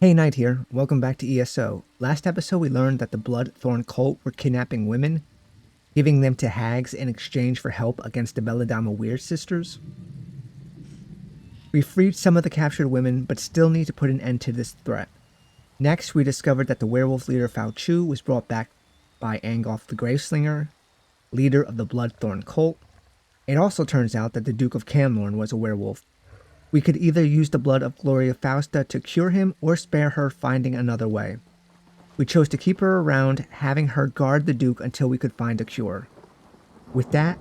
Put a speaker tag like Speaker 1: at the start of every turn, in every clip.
Speaker 1: Hey, Nite here. Welcome back to ESO. Last episode, we learned that the Bloodthorn cult were kidnapping women, giving them to hags in exchange for help against the Belladama Weird Sisters. We freed some of the captured women, but still need to put an end to this threat. Next, we discovered that the werewolf leader Fao Chu was brought back by Angolf the Graveslinger, leader of the Bloodthorn cult. It also turns out that the Duke of Camlorn was a werewolf. We could either use the blood of Gloria Fausta to cure him or spare her, finding another way. We chose to keep her around, having her guard the Duke until we could find a cure. With that,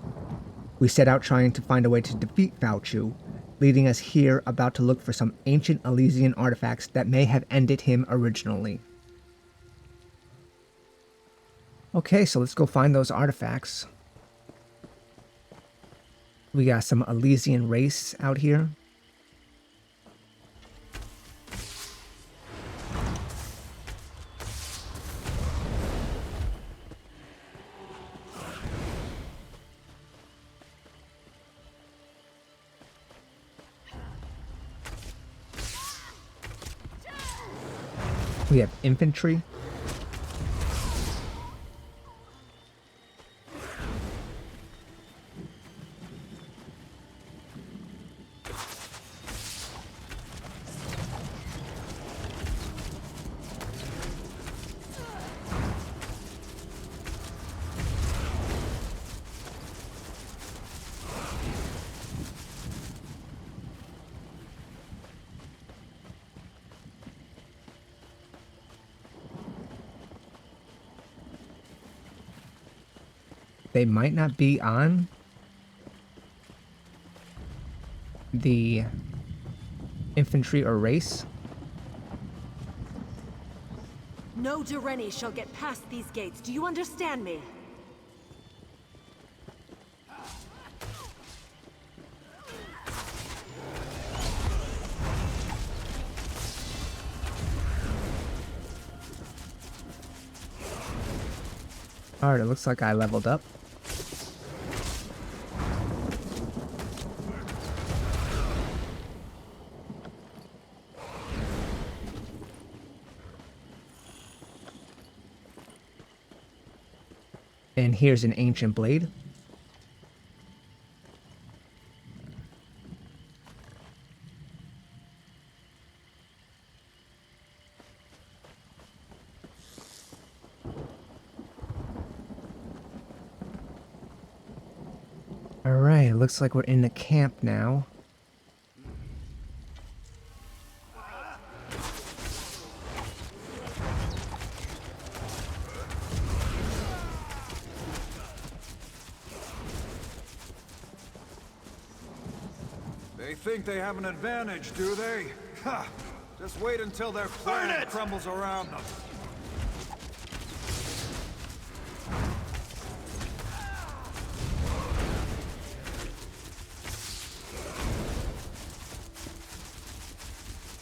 Speaker 1: we set out trying to find a way to defeat Fao Chu, leading us here about to look for some ancient Elysian artifacts that may have ended him originally. Okay, so let's go find those artifacts. We got some Elysian race out here. We have infantry. They might not be on the infantry or race.
Speaker 2: No Dureni shall get past these gates. Do you understand me?
Speaker 1: Alright, it looks like I leveled up. And here's an ancient blade. Alright, looks like we're in the camp now.
Speaker 3: They think they have an advantage, do they? Ha! Just wait until their plan crumbles around them.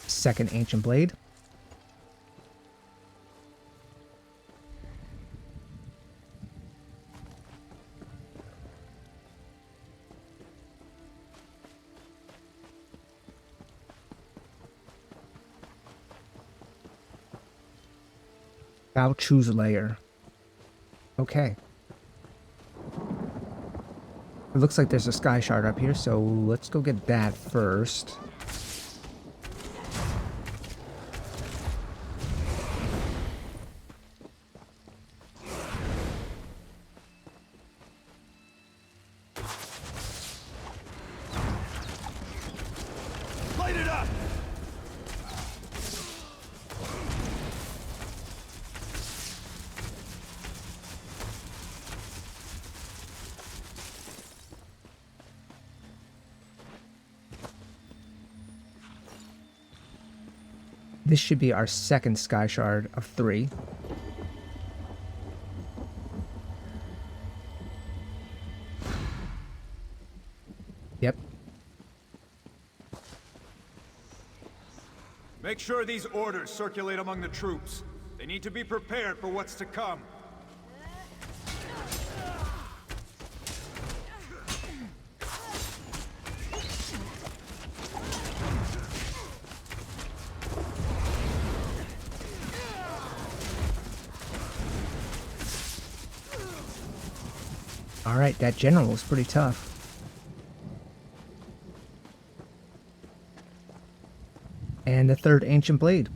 Speaker 1: Second ancient blade. Fao Chu's lair. Okay. It looks like there's a sky shard up here, so let's go get that first.
Speaker 3: Light it up!
Speaker 1: This should be our second sky shard of 3. Yep.
Speaker 3: Make sure these orders circulate among the troops. They need to be prepared for what's to come.
Speaker 1: Alright, that general was pretty tough. And the third ancient blade.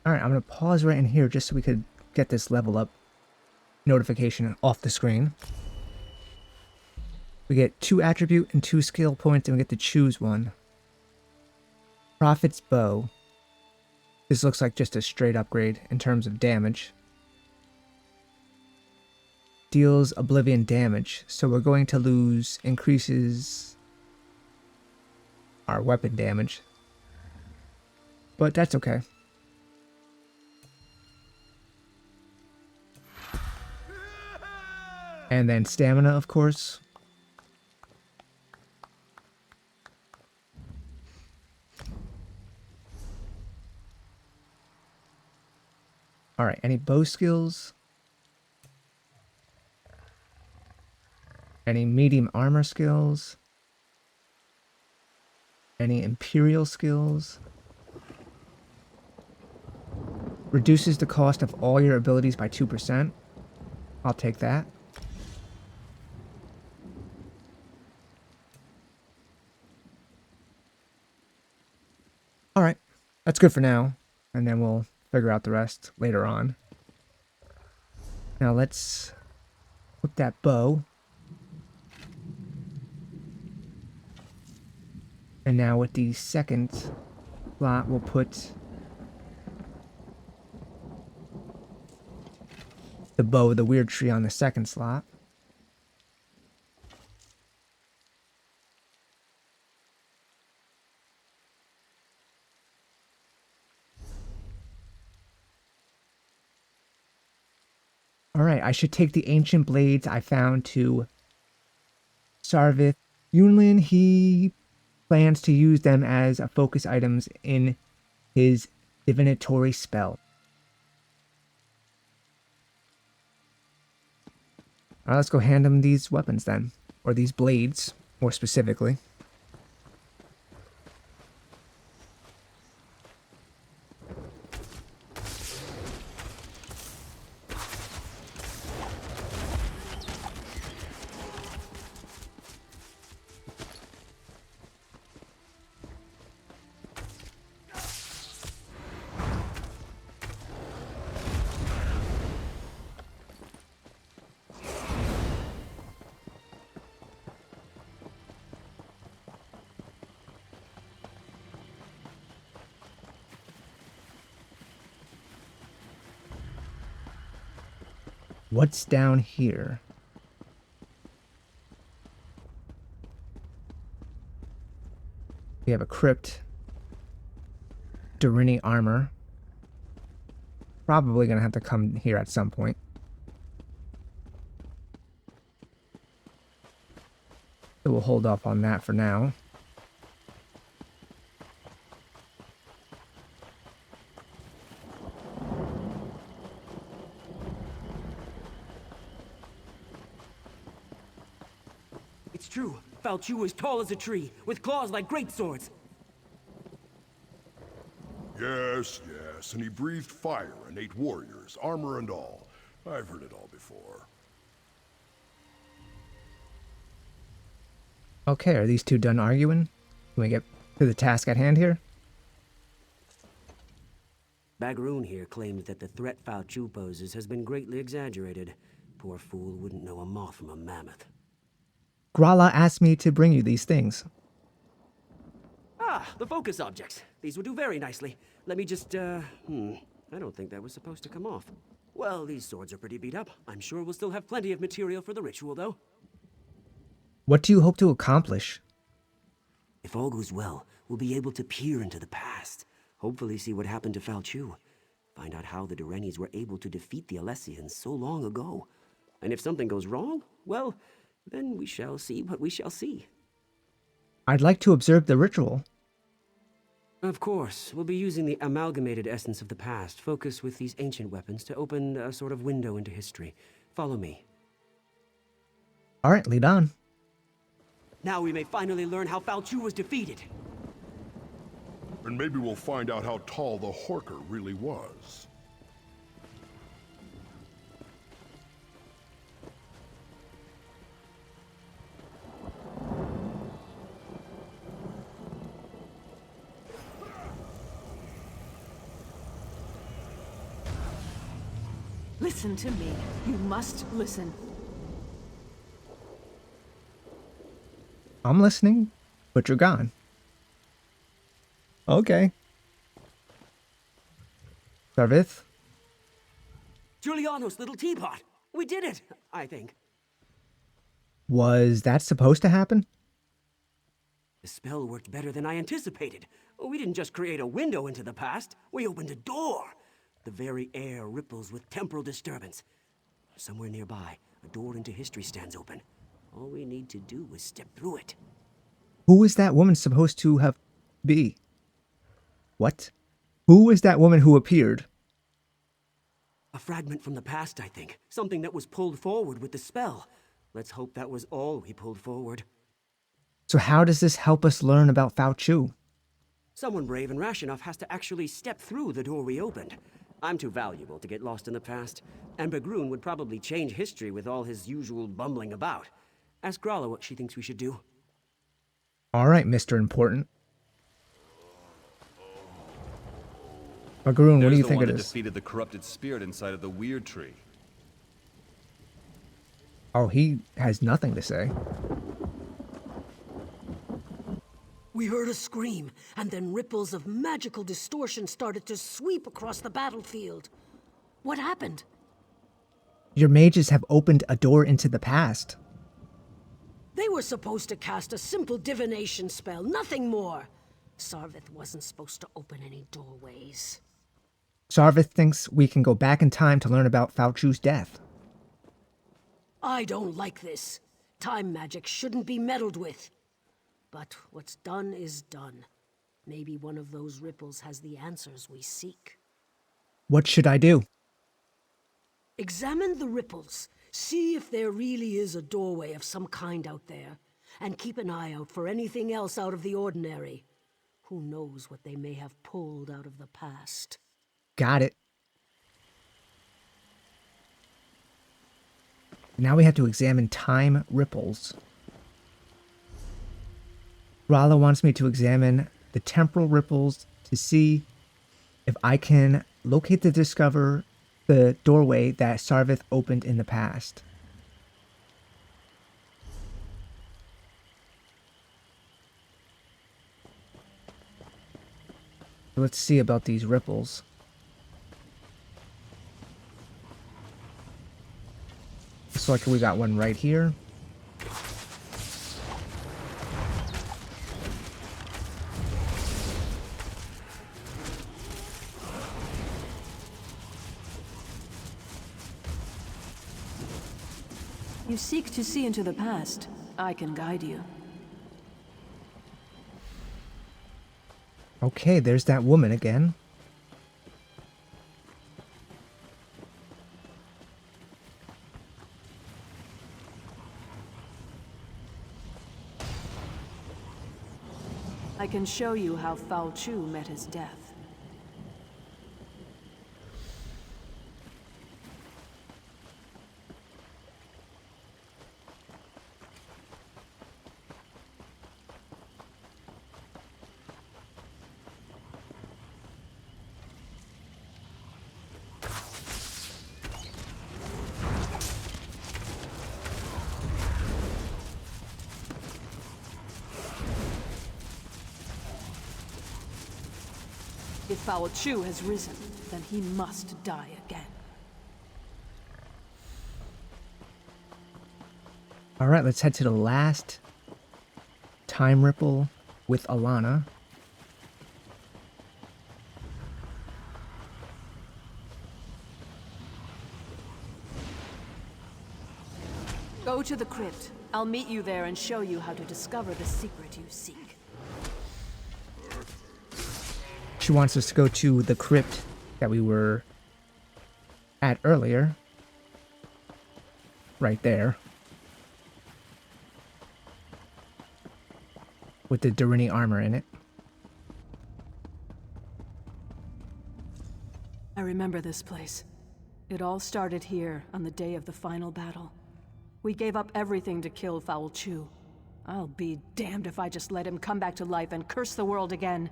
Speaker 1: Alright, I'm going to pause right in here just so we could get this level up notification off the screen. We get 2 attribute and 2 skill points, and we get to choose one. Prophet's Bow. This looks like just a straight upgrade in terms of damage. Deals Oblivion damage, so we're going to lose, increases our weapon damage. But that's okay. And then stamina, of course. Alright, any bow skills? Any medium armor skills? Any imperial skills? Reduces the cost of all your abilities by 2%. I'll take that. Alright, that's good for now. And then we'll figure out the rest later on. Now let's put that bow. And now with the second slot, we'll put the bow of the weird tree on the second slot. Alright, I should take the ancient blades I found to Sarvith Yunlin. He plans to use them as focus items in his divinatory spell. Alright, let's go hand him these weapons then. Or these blades, more specifically. What's down here? We have a crypt. Durini armor. Probably gonna have to come here at some point. So we'll hold off on that for now.
Speaker 4: It's true. Falchu is tall as a tree, with claws like great swords.
Speaker 5: Yes, and he breathed fire and ate warriors, armor and all. I've heard it all before.
Speaker 1: Okay, are these two done arguing? Can we get to the task at hand here?
Speaker 4: Bagaroon here claims that the threat Falchu poses has been greatly exaggerated. Poor fool wouldn't know a moth from a mammoth.
Speaker 1: Grala asked me to bring you these things.
Speaker 4: Ah, the focus objects. These would do very nicely. Let me just, I don't think that was supposed to come off. Well, these swords are pretty beat up. I'm sure we'll still have plenty of material for the ritual, though.
Speaker 1: What do you hope to accomplish?
Speaker 4: If all goes well, we'll be able to peer into the past. Hopefully see what happened to Falchu. Find out how the Durenis were able to defeat the Alessians so long ago. And if something goes wrong, well, then we shall see what we shall see.
Speaker 1: I'd like to observe the ritual.
Speaker 4: Of course, we'll be using the amalgamated essence of the past, focused with these ancient weapons to open a sort of window into history. Follow me.
Speaker 1: Alright, lead on.
Speaker 4: Now we may finally learn how Fao Chu was defeated.
Speaker 5: And maybe we'll find out how tall the Horker really was.
Speaker 2: Listen to me. You must listen.
Speaker 1: I'm listening, but you're gone. Okay. Sarvith?
Speaker 4: Giuliano's little teapot. We did it, I think.
Speaker 1: Was that supposed to happen?
Speaker 4: The spell worked better than I anticipated. We didn't just create a window into the past, we opened a door. The very air ripples with temporal disturbance. Somewhere nearby, a door into history stands open. All we need to do is step through it.
Speaker 1: Who is that woman supposed to be? What? Who is that woman who appeared?
Speaker 4: A fragment from the past, I think. Something that was pulled forward with the spell. Let's hope that was all we pulled forward.
Speaker 1: So how does this help us learn about Fao Chu?
Speaker 4: Someone brave and rash enough has to actually step through the door we opened. I'm too valuable to get lost in the past, and Bergroon would probably change history with all his usual bumbling about. Ask Grala what she thinks we should do.
Speaker 1: All right, Mr. Important. Bergroon, what do you think of
Speaker 6: There's the one that
Speaker 1: this?
Speaker 6: defeated the corrupted spirit inside of the weird tree.
Speaker 1: Oh, he has nothing to say.
Speaker 2: We heard a scream, and then ripples of magical distortion started to sweep across the battlefield. What happened?
Speaker 1: Your mages have opened a door into the past.
Speaker 2: They were supposed to cast a simple divination spell, nothing more. Sarvith wasn't supposed to open any doorways.
Speaker 1: Sarvith thinks we can go back in time to learn about Fao Chu's death.
Speaker 2: I don't like this. Time magic shouldn't be meddled with. But what's done is done. Maybe one of those ripples has the answers we seek.
Speaker 1: What should I do?
Speaker 2: Examine the ripples. See if there really is a doorway of some kind out there. And keep an eye out for anything else out of the ordinary. Who knows what they may have pulled out of the past.
Speaker 1: Got it. Now we have to examine time ripples. Grala wants me to examine the temporal ripples to see if I can discover the doorway that Sarvith opened in the past. Let's see about these ripples. Looks like we got one right here.
Speaker 7: You seek to see into the past. I can guide you.
Speaker 1: Okay, there's that woman again.
Speaker 7: I can show you how Fao Chu met his death. If Fao Chu has risen, then he must die again.
Speaker 1: Alright, let's head to the last time ripple with Alana.
Speaker 7: Go to the crypt. I'll meet you there and show you how to discover the secret you seek.
Speaker 1: She wants us to go to the crypt that we were at earlier. Right there. with the Durini armor in it.
Speaker 7: I remember this place. It all started here on the day of the final battle. We gave up everything to kill Foul Chu. I'll be damned if I just let him come back to life and curse the world again.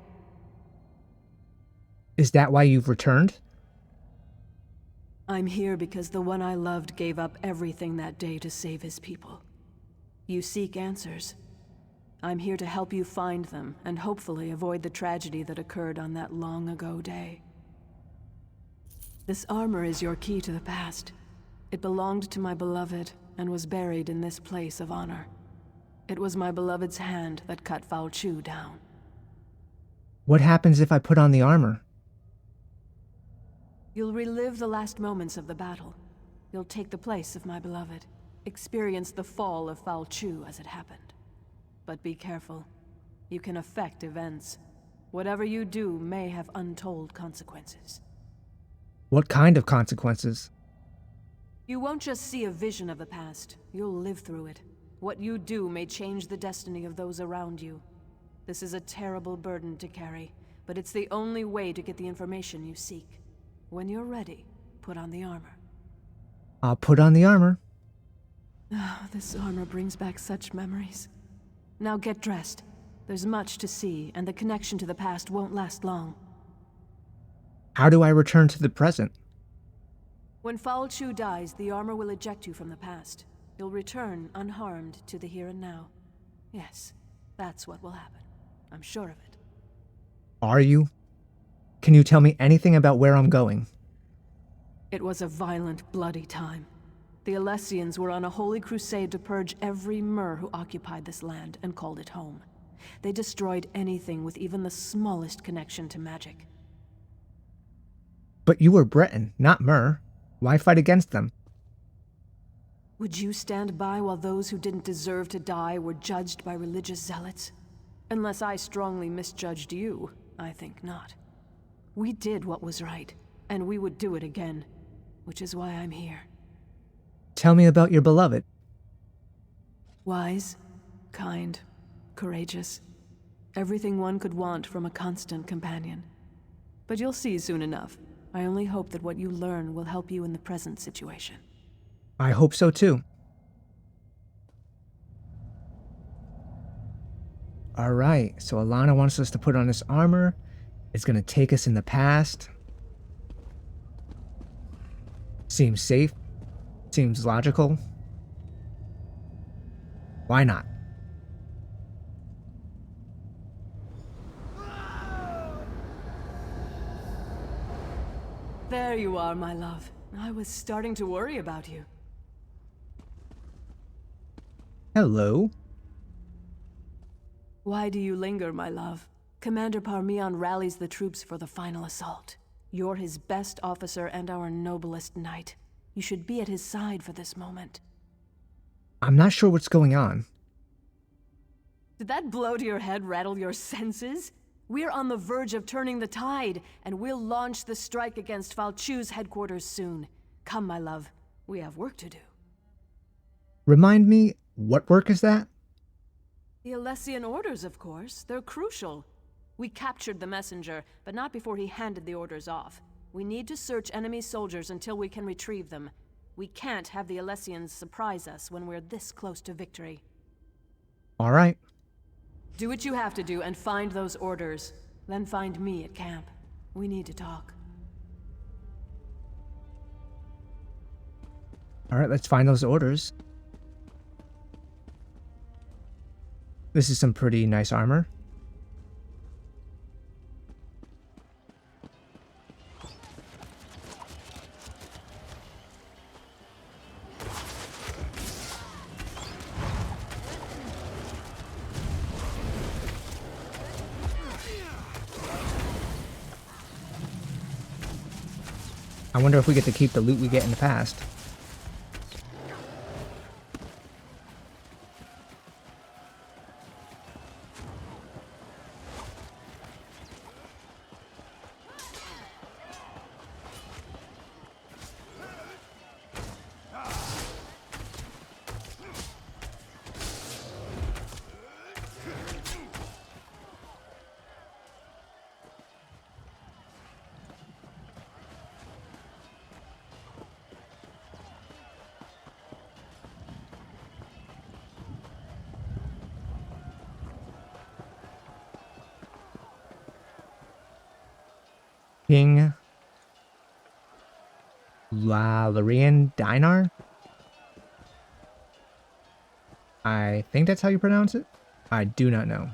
Speaker 1: Is that why you've returned?
Speaker 7: I'm here because the one I loved gave up everything that day to save his people. You seek answers. I'm here to help you find them and hopefully avoid the tragedy that occurred on that long ago day. This armor is your key to the past. It belonged to my beloved and was buried in this place of honor. It was my beloved's hand that cut Foul Chu down.
Speaker 1: What happens if I put on the armor?
Speaker 7: You'll relive the last moments of the battle. You'll take the place of my beloved. Experience the fall of Foul Chu as it happened. But be careful. You can affect events. Whatever you do may have untold consequences.
Speaker 1: What kind of consequences?
Speaker 7: You won't just see a vision of the past. You'll live through it. What you do may change the destiny of those around you. This is a terrible burden to carry, but it's the only way to get the information you seek. When you're ready, put on the armor.
Speaker 1: I'll put on the armor.
Speaker 7: Oh, this armor brings back such memories. Now get dressed. There's much to see, and the connection to the past won't last long.
Speaker 1: How do I return to the present?
Speaker 7: When Foul Chu dies, the armor will eject you from the past. You'll return unharmed to the here and now. Yes, that's what will happen. I'm sure of it.
Speaker 1: Are you? Can you tell me anything about where I'm going?
Speaker 7: It was a violent, bloody time. The Alessians were on a holy crusade to purge every Mer who occupied this land and called it home. They destroyed anything with even the smallest connection to magic.
Speaker 1: But you were Breton, not Mer. Why fight against them?
Speaker 7: Would you stand by while those who didn't deserve to die were judged by religious zealots? Unless I strongly misjudged you, I think not. We did what was right, and we would do it again, which is why I'm here.
Speaker 1: Tell me about your beloved.
Speaker 7: Wise, kind, courageous. Everything one could want from a constant companion. But you'll see soon enough. I only hope that what you learn will help you in the present situation.
Speaker 1: I hope so too. Alright, so Alana wants us to put on this armor. It's gonna take us in the past. Seems safe. Seems logical. Why not?
Speaker 7: There you are, my love. I was starting to worry about you.
Speaker 1: Hello.
Speaker 7: Why do you linger, my love? Commander Parmeon rallies the troops for the final assault. You're his best officer and our noblest knight. You should be at his side for this moment.
Speaker 1: I'm not sure what's going on.
Speaker 7: Did that blow to your head rattle your senses? We're on the verge of turning the tide, and we'll launch the strike against Foul Chu's headquarters soon. Come, my love. We have work to do.
Speaker 1: Remind me, what work is that?
Speaker 7: The Alessian orders, of course. They're crucial. We captured the messenger, but not before he handed the orders off. We need to search enemy soldiers until we can retrieve them. We can't have the Alessians surprise us when we're this close to victory.
Speaker 1: All right.
Speaker 7: Do what you have to do and find those orders. Then find me at camp. We need to talk.
Speaker 1: All right, let's find those orders. This is some pretty nice armor. I wonder if we get to keep the loot we get in the past. King Valerian Dinar? I think that's how you pronounce it. I do not know.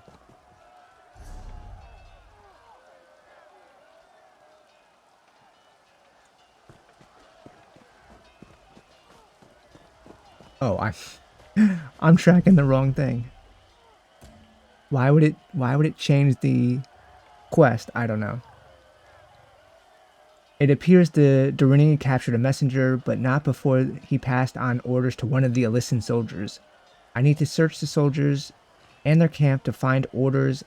Speaker 1: Oh, I'm tracking the wrong thing. Why would it change the quest? I don't know. It appears the Durini captured a messenger, but not before he passed on orders to one of the Elysian soldiers. I need to search the soldiers and their camp to find orders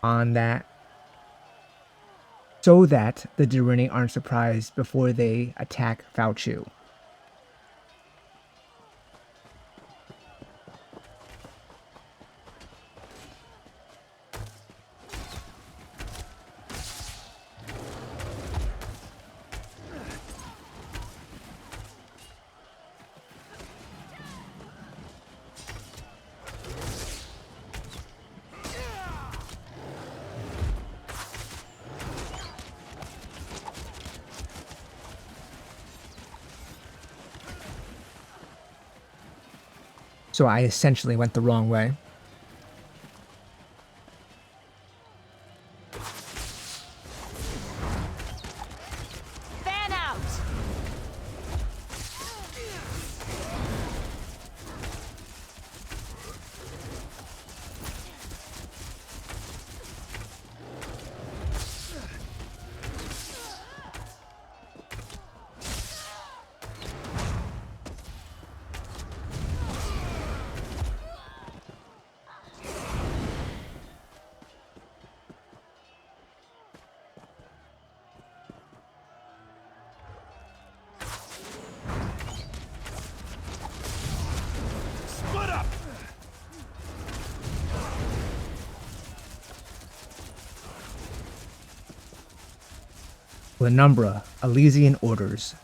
Speaker 1: on that so that the Durini aren't surprised before they attack Fauchu. So I essentially went the wrong way.
Speaker 2: Fan out!
Speaker 3: Split up!
Speaker 1: Glenumbra, Elysian orders.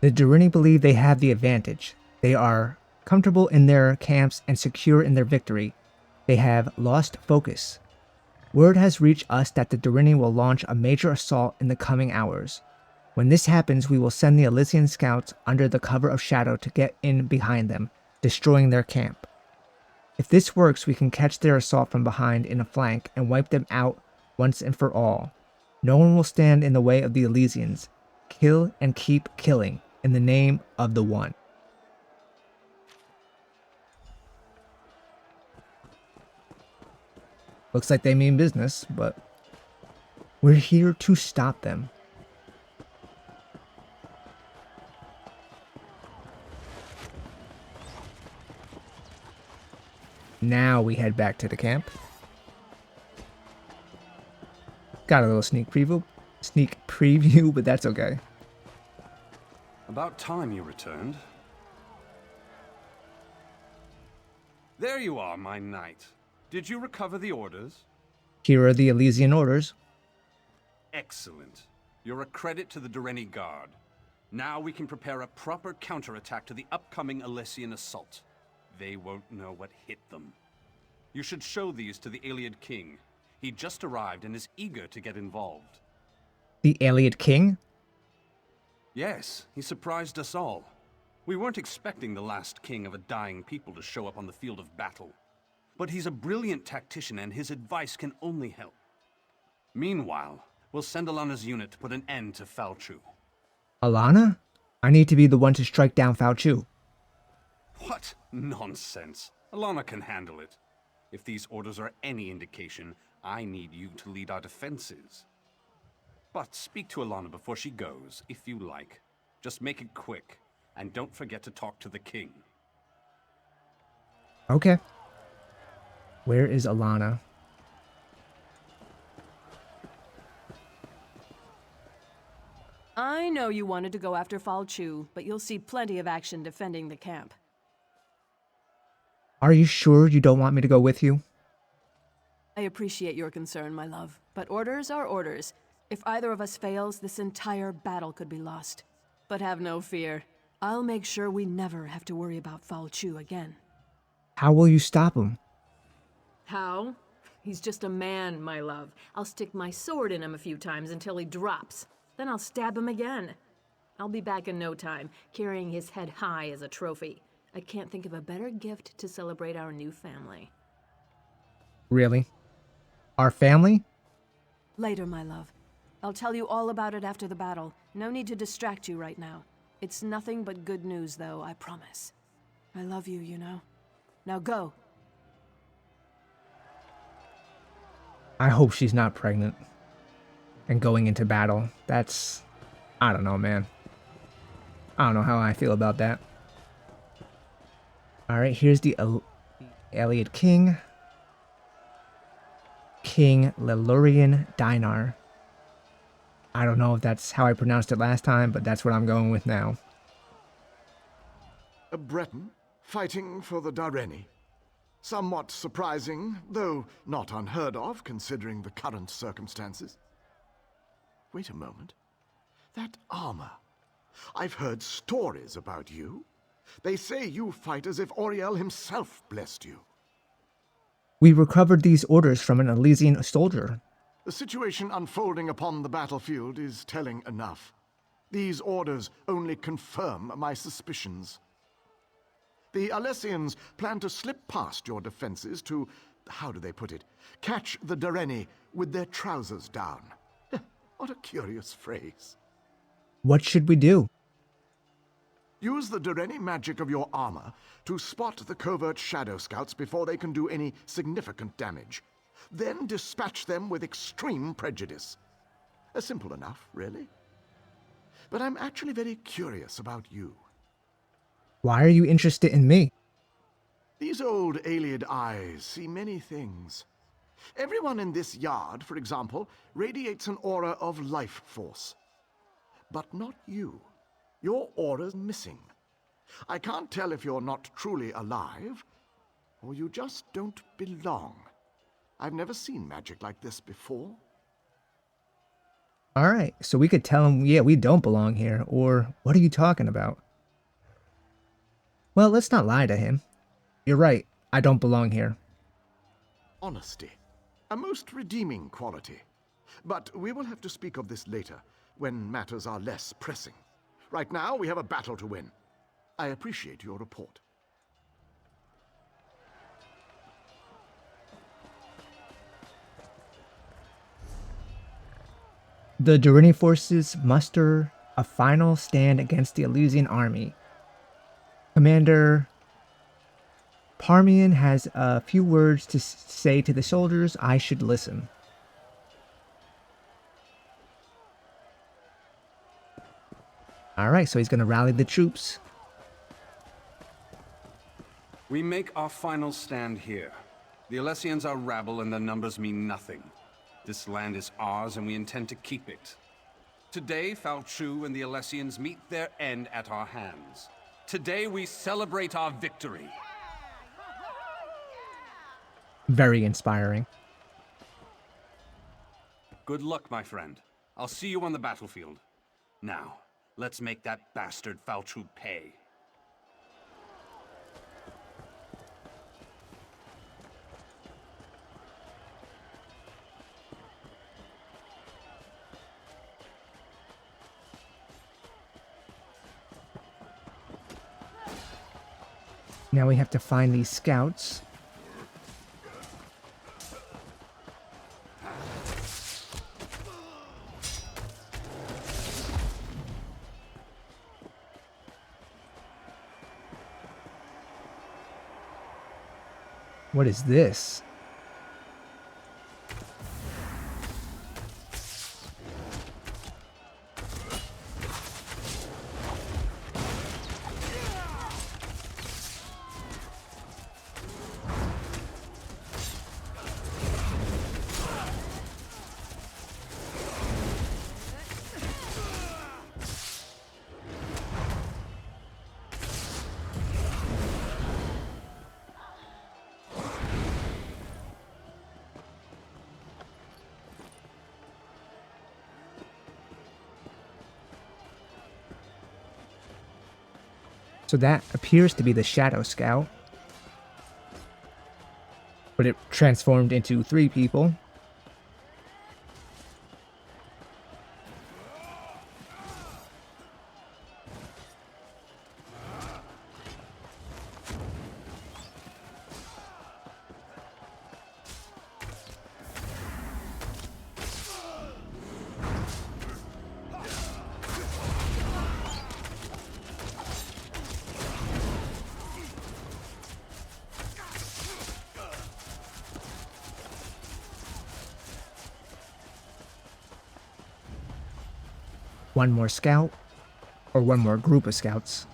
Speaker 1: The Durini believe they have the advantage. They are comfortable in their camps and secure in their victory. They have lost focus. Word has reached us that the Durini will launch a major assault in the coming hours. When this happens, we will send the Elysian scouts under the cover of shadow to get in behind them, destroying their camp. If this works, we can catch their assault from behind in a flank and wipe them out once and for all. No one will stand in the way of the Elysians. Kill and keep killing in the name of the One. Looks like they mean business, but we're here to stop them. Now we head back to the camp. Got a little sneak preview, but that's okay.
Speaker 6: About time you returned. There you are, my knight. Did you recover the orders?
Speaker 1: Here are the Elysian orders.
Speaker 6: Excellent. You're a credit to the Durini Guard. Now we can prepare a proper counterattack to the upcoming Elysian assault. They won't know what hit them. You should show these to the Iliad King. He just arrived and is eager to get involved.
Speaker 1: The Iliad King?
Speaker 6: Yes, he surprised us all. We weren't expecting the last king of a dying people to show up on the field of battle. But he's a brilliant tactician and his advice can only help. Meanwhile, we'll send Alana's unit to put an end to Fauchu.
Speaker 1: Alana? I need to be the one to strike down Fauchu.
Speaker 6: What nonsense. Alana can handle it. If these orders are any indication, I need you to lead our defenses. But speak to Alana before she goes, if you like. Just make it quick, and don't forget to talk to the king.
Speaker 1: Okay. Where is Alana?
Speaker 7: I know you wanted to go after Falchu, but you'll see plenty of action defending the camp.
Speaker 1: Are you sure you don't want me to go with you?
Speaker 7: I appreciate your concern, my love, but orders are orders. If either of us fails, this entire battle could be lost. But have no fear. I'll make sure we never have to worry about Falchu again.
Speaker 1: How will you stop him?
Speaker 7: How? He's just a man, my love. I'll stick my sword in him a few times until he drops. Then I'll stab him again. I'll be back in no time, carrying his head high as a trophy. I can't think of a better gift to celebrate our new family.
Speaker 1: Really? Our family?
Speaker 7: Later, my love. I'll tell you all about it after the battle. No need to distract you right now. It's nothing but good news, though, I promise. I love you, you know. Now go.
Speaker 1: I hope she's not pregnant and going into battle. That's... I don't know, man. I don't know how I feel about that. Alright, here's the Elliot King. King Lelurian Dinar. I don't know if that's how I pronounced it last time, but that's what I'm going with now.
Speaker 8: A Breton fighting for the Dareni. Somewhat surprising, though not unheard of considering the current circumstances. Wait a moment. That armor. I've heard stories about you. They say you fight as if Auriel himself blessed you.
Speaker 1: We recovered these orders from an Elysian soldier.
Speaker 8: The situation unfolding upon the battlefield is telling enough. These orders only confirm my suspicions. The Alessians plan to slip past your defenses to, how do they put it, catch the Dareni with their trousers down. What a curious phrase.
Speaker 1: What should we do?
Speaker 8: Use the Dareni magic of your armor to spot the covert shadow scouts before they can do any significant damage. Then dispatch them with extreme prejudice. Simple enough, really. But I'm actually very curious about you.
Speaker 1: Why are you interested in me?
Speaker 8: These old Aeliad eyes see many things. Everyone in this yard, for example, radiates an aura of life force. But not you. Your aura's missing. I can't tell if you're not truly alive, or you just don't belong. I've never seen magic like this before.
Speaker 1: Alright, so we could tell him, yeah, we don't belong here, or what are you talking about? Well, let's not lie to him. You're right, I don't belong here.
Speaker 8: Honesty. A most redeeming quality. But we will have to speak of this later, when matters are less pressing. Right now, we have a battle to win. I appreciate your report.
Speaker 1: The Dareni forces muster a final stand against the Elysian army. Commander Parmian has a few words to say to the soldiers. I should listen. Alright, so he's going to rally the troops.
Speaker 6: We make our final stand here. The Alessians are rabble and their numbers mean nothing. This land is ours and we intend to keep it. Today, Falchu and the Alessians meet their end at our hands. Today we celebrate our victory.
Speaker 1: Very inspiring.
Speaker 6: Good luck, my friend. I'll see you on the battlefield. Now, let's make that bastard Falchu pay.
Speaker 1: Now we have to find these scouts. What is this? So that appears to be the Shadow Scout. but it transformed into 3 people. One more scout, or one more group of scouts.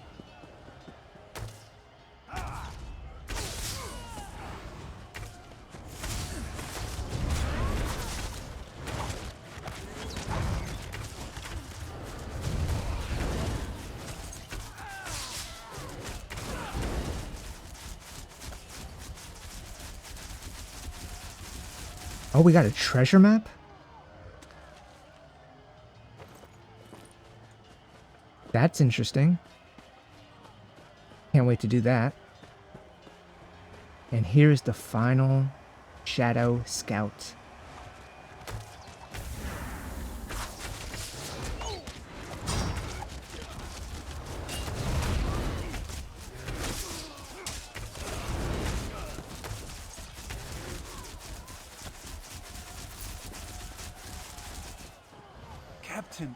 Speaker 1: Oh, we got a treasure map? That's interesting. Can't wait to do that. And here's the final Shadow Scout.
Speaker 9: Captain,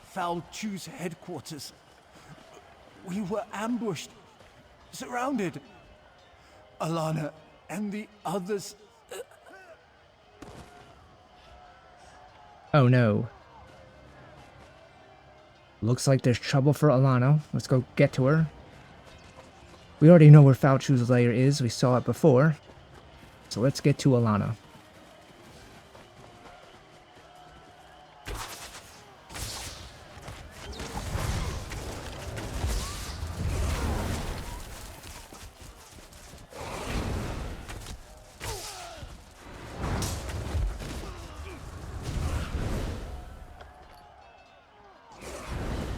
Speaker 9: Foul Chew's headquarters. We were ambushed, surrounded. Alana and the others.
Speaker 1: Oh no. Looks like there's trouble for Alana. Let's go get to her. We already know where Foul Chew's lair is. We saw it before. So let's get to Alana.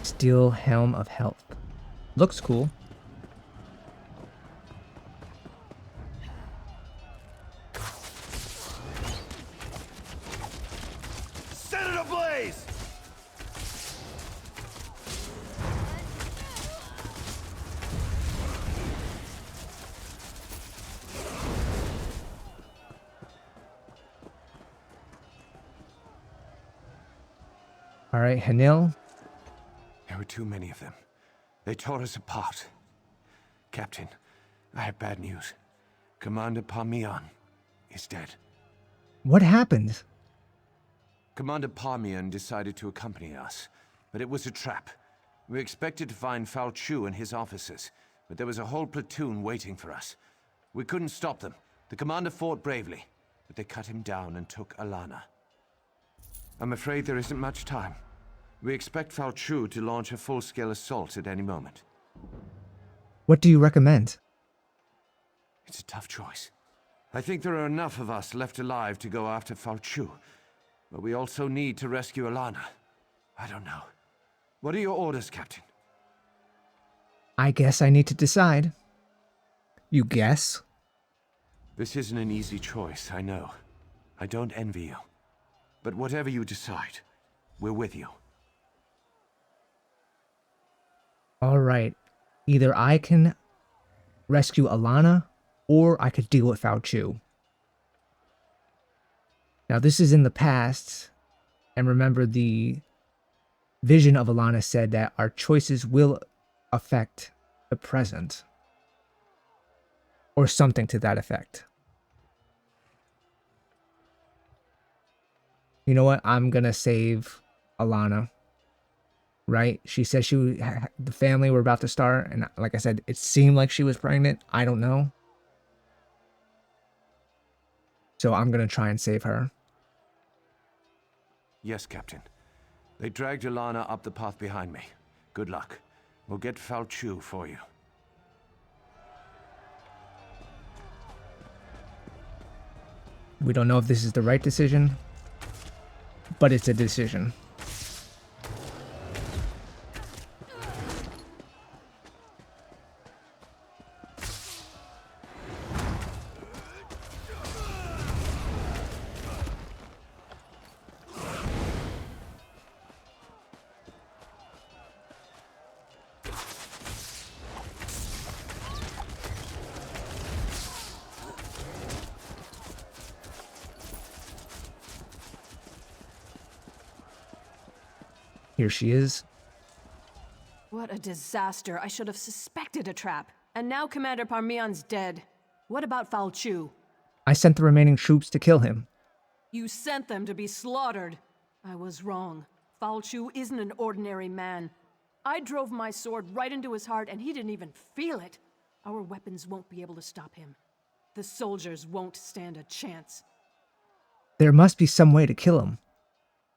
Speaker 1: Steel Helm of Health. Looks cool.
Speaker 9: Set it ablaze!
Speaker 1: All right, Hanil.
Speaker 9: There were too many of them. They tore us apart. Captain, I have bad news. Commander Parmian is dead.
Speaker 1: What happened?
Speaker 9: Commander Parmian decided to accompany us, but it was a trap. We expected to find Foul Chew and his officers, but there was a whole platoon waiting for us. We couldn't stop them. The commander fought bravely, but they cut him down and took Alana. I'm afraid there isn't much time. We expect Foul Chew to launch a full-scale assault at any moment.
Speaker 1: What do you recommend?
Speaker 9: It's a tough choice. I think there are enough of us left alive to go after Foul Chew, but we also need to rescue Alana. I don't know. What are your orders, Captain?
Speaker 1: I guess I need to decide. You guess?
Speaker 9: This isn't an easy choice, I know. I don't envy you. But whatever you decide, we're with you.
Speaker 1: All right. Either I can rescue Alana, or I could deal with Foul Chew. Now, this is in the past, and remember the vision of Alana said that our choices will affect the present. Or something to that effect. You know what? I'm gonna save Alana. Right? She said the family were about to start, and like I said, it seemed like she was pregnant. I don't know. So I'm gonna try and save her.
Speaker 9: Yes, Captain. They dragged Alana up the path behind me. Good luck. We'll get Foul Chew for you.
Speaker 1: We don't know if this is the right decision, but it's a decision. Here she is.
Speaker 7: What a disaster. I should have suspected a trap. And now Commander Parmeon's dead. What about Fal Chu?
Speaker 1: I sent the remaining troops to kill him.
Speaker 7: You sent them to be slaughtered. I was wrong. Fal Chu isn't an ordinary man. I drove my sword right into his heart and he didn't even feel it. Our weapons won't be able to stop him. The soldiers won't stand a chance.
Speaker 1: There must be some way to kill him.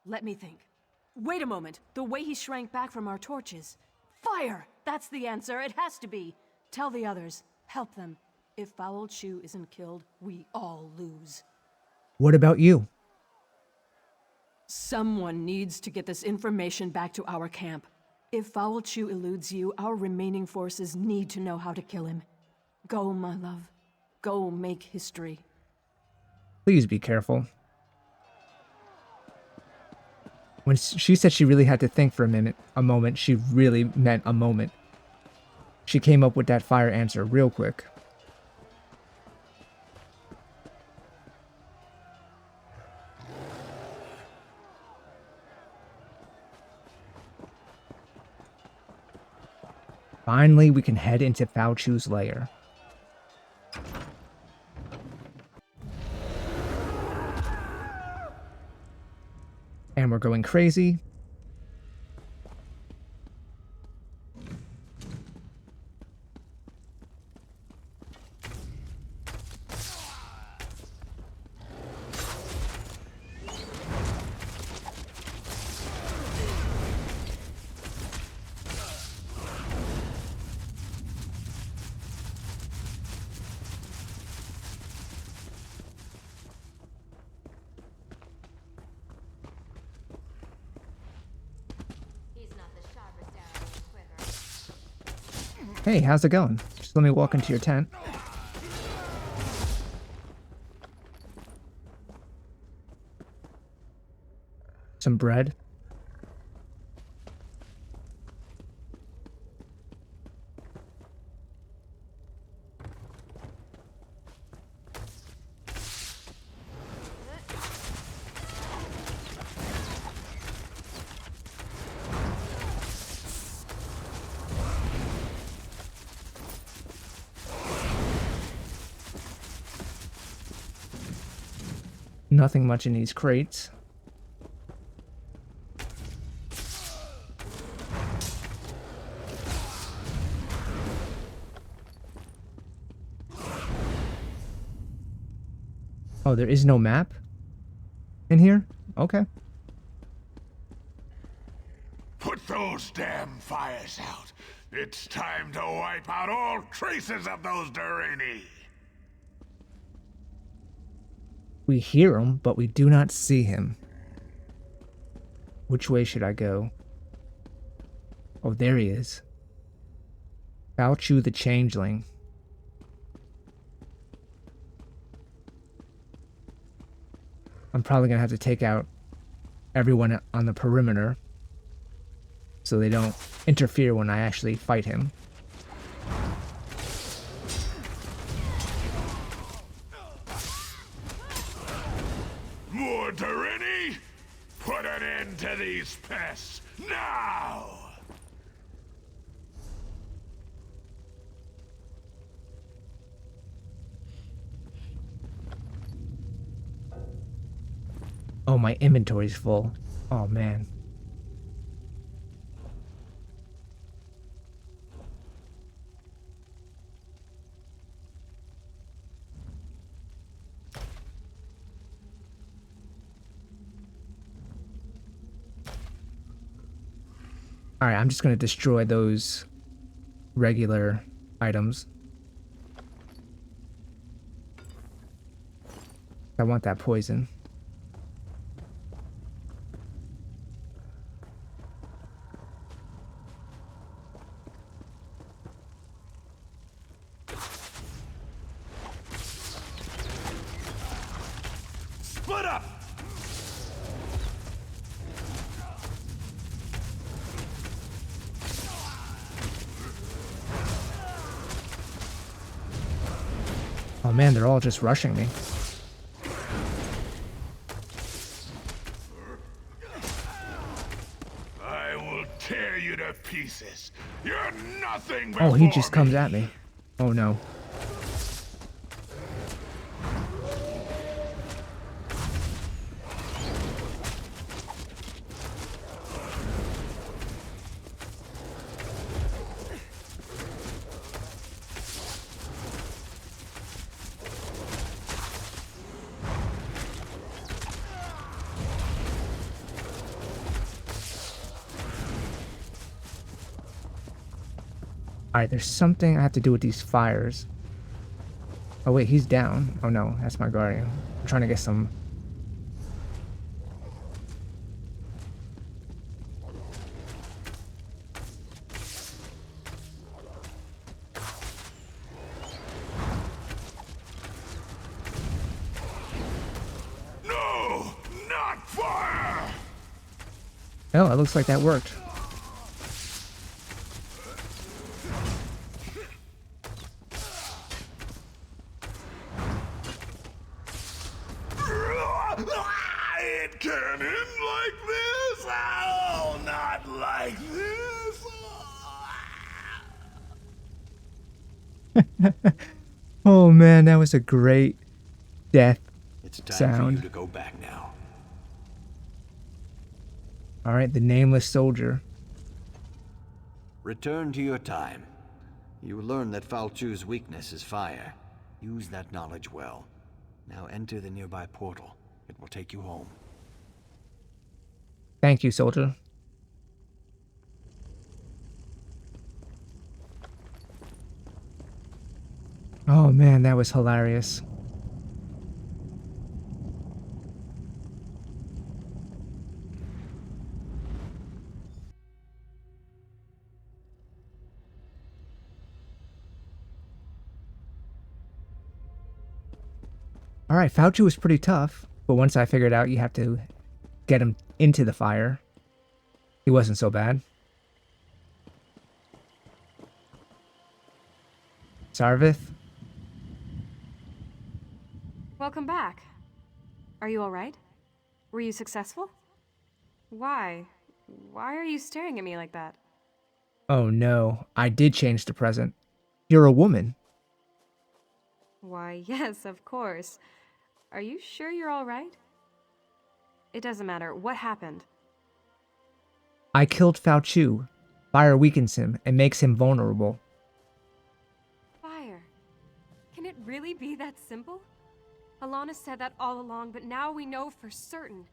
Speaker 7: Let me think. Wait a moment. The way he shrank back from our torches. Fire! That's the answer. It has to be. Tell the others. Help them. If Fal Chu isn't killed, we all lose.
Speaker 1: What about you?
Speaker 7: Someone needs to get this information back to our camp. If Fal Chu eludes you, our remaining forces need to know how to kill him. Go, my love. Go make history.
Speaker 1: Please be careful. When she said she really had to think for a moment, she really meant a moment. She came up with that fire answer real quick. Finally, we can head into Fal Chu's lair. And we're going crazy. Hey, how's it going? Just let me walk into your tent. Some bread. Nothing much in these crates. Oh, there is no map in here? Okay.
Speaker 10: Put those damn fires out. It's time to wipe out all traces of those Durrani.
Speaker 1: We hear him, but we do not see him. Which way should I go? Oh, there he is. Fal Chu the Changeling. I'm probably gonna have to take out everyone on the perimeter so they don't interfere when I actually fight him.
Speaker 10: More Durrani? Put an end to these pests, now!
Speaker 1: Oh, my inventory's full. Oh, man. Alright, I'm just going to destroy those regular items. I want that poison.
Speaker 10: Split up!
Speaker 1: Oh man, they're all just rushing me.
Speaker 10: I you to pieces. You're nothing
Speaker 1: Oh, he
Speaker 10: before
Speaker 1: just comes
Speaker 10: me.
Speaker 1: at me. Oh no. Alright, there's something I have to do with these fires. Oh wait, he's down. Oh no, that's my guardian. I'm trying to get some...
Speaker 10: No, not fire!
Speaker 1: Oh, it looks like that worked.
Speaker 10: It can end like this? Oh, not like this.
Speaker 1: Oh man, that was a great death
Speaker 11: It's time
Speaker 1: sound.
Speaker 11: for you to go back now.
Speaker 1: Alright, the nameless soldier.
Speaker 11: Return to your time. You learn that Falchu's weakness is fire. Use that knowledge well. Now enter the nearby portal. It will take you home.
Speaker 1: Thank you, soldier. Oh man, that was hilarious. Alright, Fauci was pretty tough, but once I figured out you have to get him into the fire, he wasn't so bad. Sarvith?
Speaker 12: Welcome back. Are you alright? Were you successful? Why? Why are you staring at me like that?
Speaker 1: Oh no, I did change the present. You're a woman.
Speaker 12: Why, yes, of course. Are you sure you're alright? It doesn't matter. What happened?
Speaker 1: I killed Fauci. Fire weakens him and makes him vulnerable.
Speaker 12: Fire. Can it really be that simple? Alana said that all along, but now we know for certain.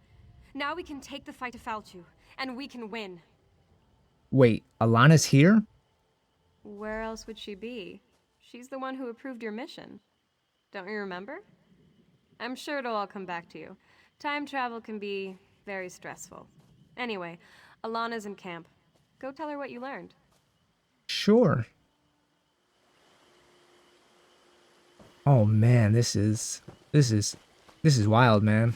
Speaker 12: Now we can take the fight to Falchu, and we can win.
Speaker 1: Wait, Alana's here?
Speaker 12: Where else would she be? She's the one who approved your mission. Don't you remember? I'm sure it'll all come back to you. Time travel can be very stressful. Anyway, Alana's in camp. Go tell her what you learned.
Speaker 1: Sure. Oh man, this is wild, man.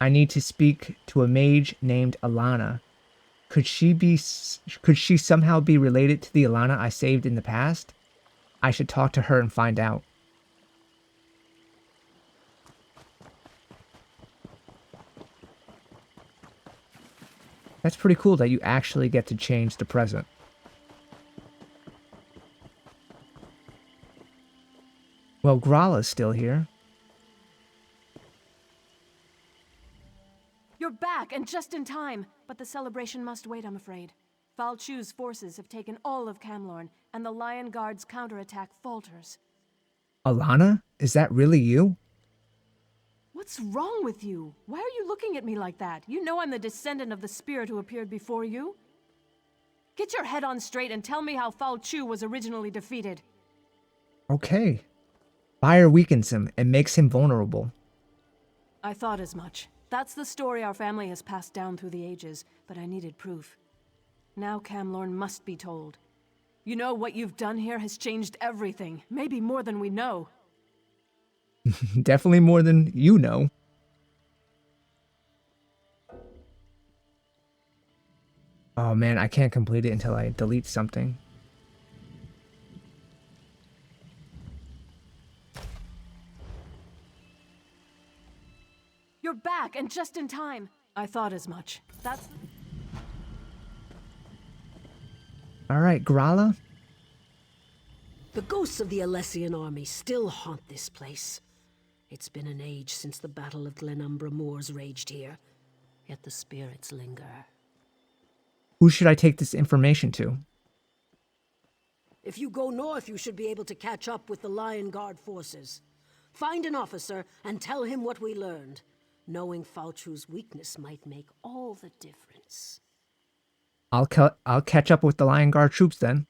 Speaker 1: I need to speak to a mage named Alana. Could she somehow be related to the Alana I saved in the past? I should talk to her and find out. That's pretty cool that you actually get to change the present. Well, Grala's still here.
Speaker 7: You're back, and just in time. But the celebration must wait, I'm afraid. Falchu's forces have taken all of Camlorn, and the Lion Guard's counterattack falters.
Speaker 1: Alana? Is that really you?
Speaker 7: What's wrong with you? Why are you looking at me like that? You know I'm the descendant of the spirit who appeared before you. Get your head on straight and tell me how Falchu was originally defeated.
Speaker 1: Okay. Fire weakens him and makes him vulnerable.
Speaker 7: I thought as much. That's the story our family has passed down through the ages, but I needed proof. Now Camlorn must be told. You know, what you've done here has changed everything, maybe more than we know.
Speaker 1: Definitely more than you know. Oh man, I can't complete it until I delete something.
Speaker 7: just in time. I thought as much. That's...
Speaker 1: All right, Grala.
Speaker 2: The ghosts of the Alessian army still haunt this place. It's been an age since the Battle of Glenumbra Moors raged here, yet the spirits linger.
Speaker 1: Who should I take this information to?
Speaker 2: If you go north, you should be able to catch up with the Lion Guard forces. Find an officer and tell him what we learned. Knowing Falchu's weakness might make all the difference.
Speaker 1: I'll catch up with the Lion Guard troops then.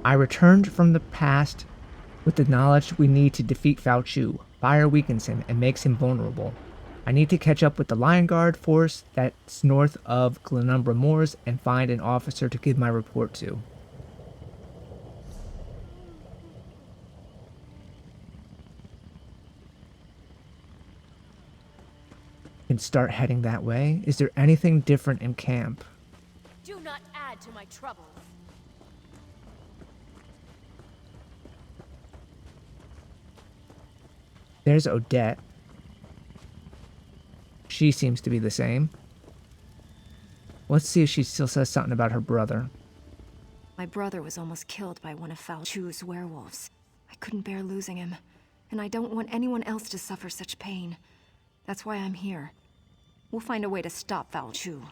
Speaker 1: I returned from the past with the knowledge we need to defeat Falchu. Fire weakens him and makes him vulnerable. I need to catch up with the Lion Guard force that's north of Glenumbra Moors and find an officer to give my report to. Can start heading that way. Is there anything different in camp?
Speaker 13: Do not add to my troubles.
Speaker 1: There's Odette. She seems to be the same. Let's see if she still says something about her brother.
Speaker 13: My brother was almost killed by one of Falchu's werewolves. I couldn't bear losing him, and I don't want anyone else to suffer such pain. That's why I'm here. We'll find a way to stop Falchu.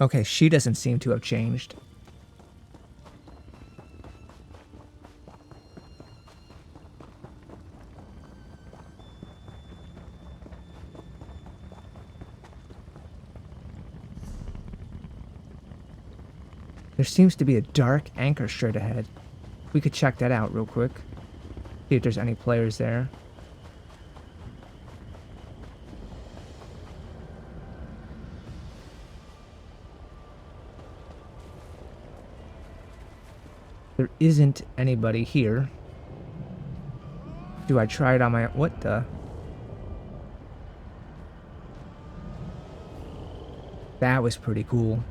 Speaker 1: Okay, she doesn't seem to have changed. There seems to be a dark anchor straight ahead. We could check that out real quick. See if there's any players there. There isn't anybody here. Do I try it on my... What the... That was pretty cool.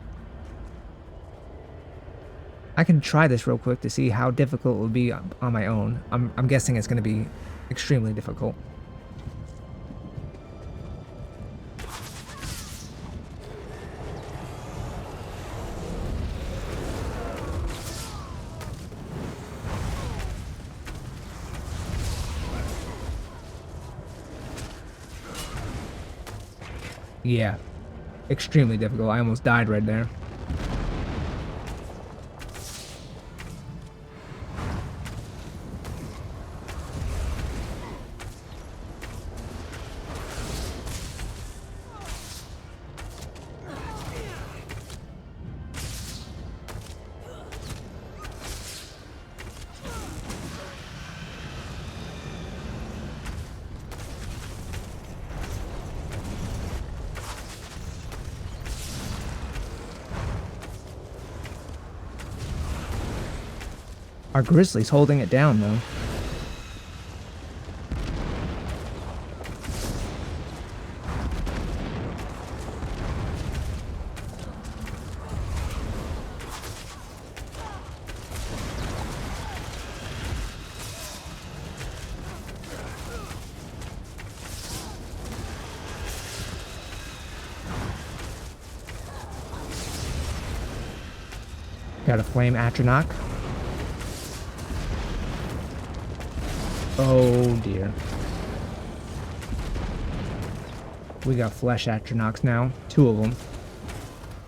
Speaker 1: I can try this real quick to see how difficult it will be on my own. I'm guessing it's going to be extremely difficult. Yeah, extremely difficult. I almost died right there. Our grizzly's holding it down, though. Got a flame Atronach. Oh dear. We got flesh Atronachs now. 2 of them.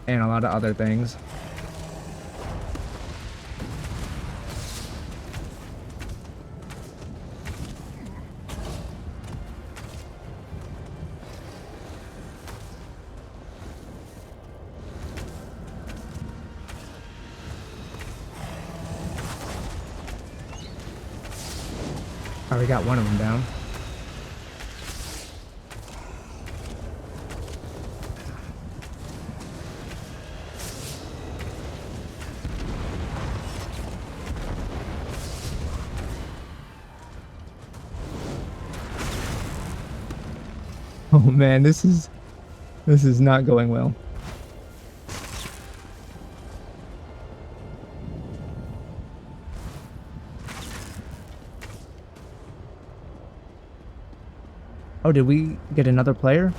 Speaker 1: And a lot of other things. We got one of them down. Oh man, this is not going well. Oh, did we get another player?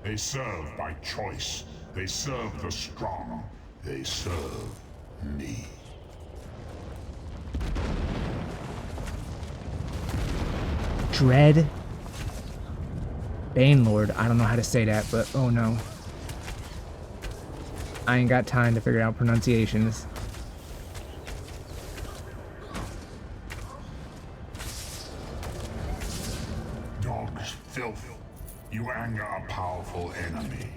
Speaker 10: They serve by choice. They serve the strong. They serve me.
Speaker 1: Dread Banelord. I don't know how to say that, but oh no. I ain't got time to figure out pronunciations.
Speaker 10: Dog's filth. You anger a powerful enemy.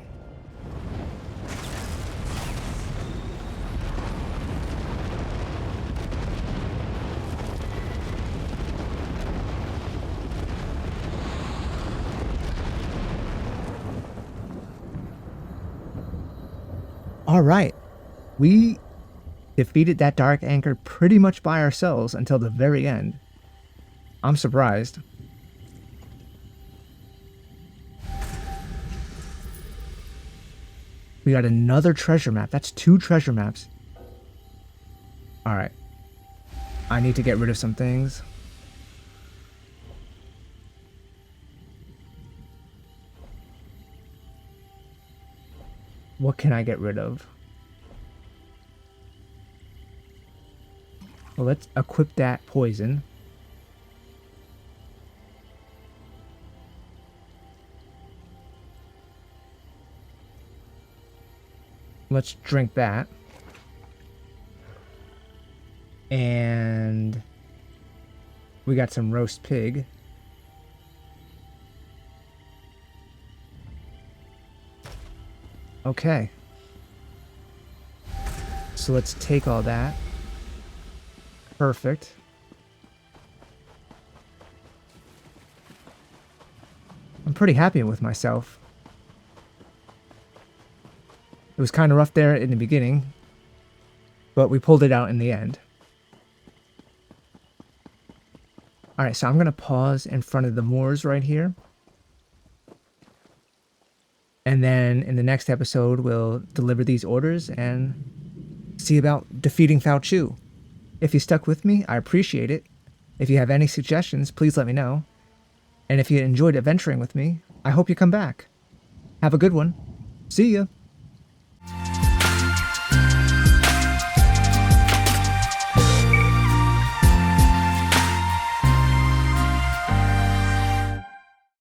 Speaker 1: All right. We defeated that Dark Anchor pretty much by ourselves until the very end. I'm surprised. We got another treasure map. That's 2 treasure maps. All right. I need to get rid of some things. What can I get rid of? Well, let's equip that poison. Let's drink that. And we got some roast pig. Okay. So let's take all that. Perfect. I'm pretty happy with myself. It was kind of rough there in the beginning, but we pulled it out in the end. Alright, so I'm going to pause in front of the moors right here. And then in the next episode, we'll deliver these orders and see about defeating Fao Chu. If you stuck with me, I appreciate it. If you have any suggestions, please let me know. And if you enjoyed adventuring with me, I hope you come back. Have a good one. See ya.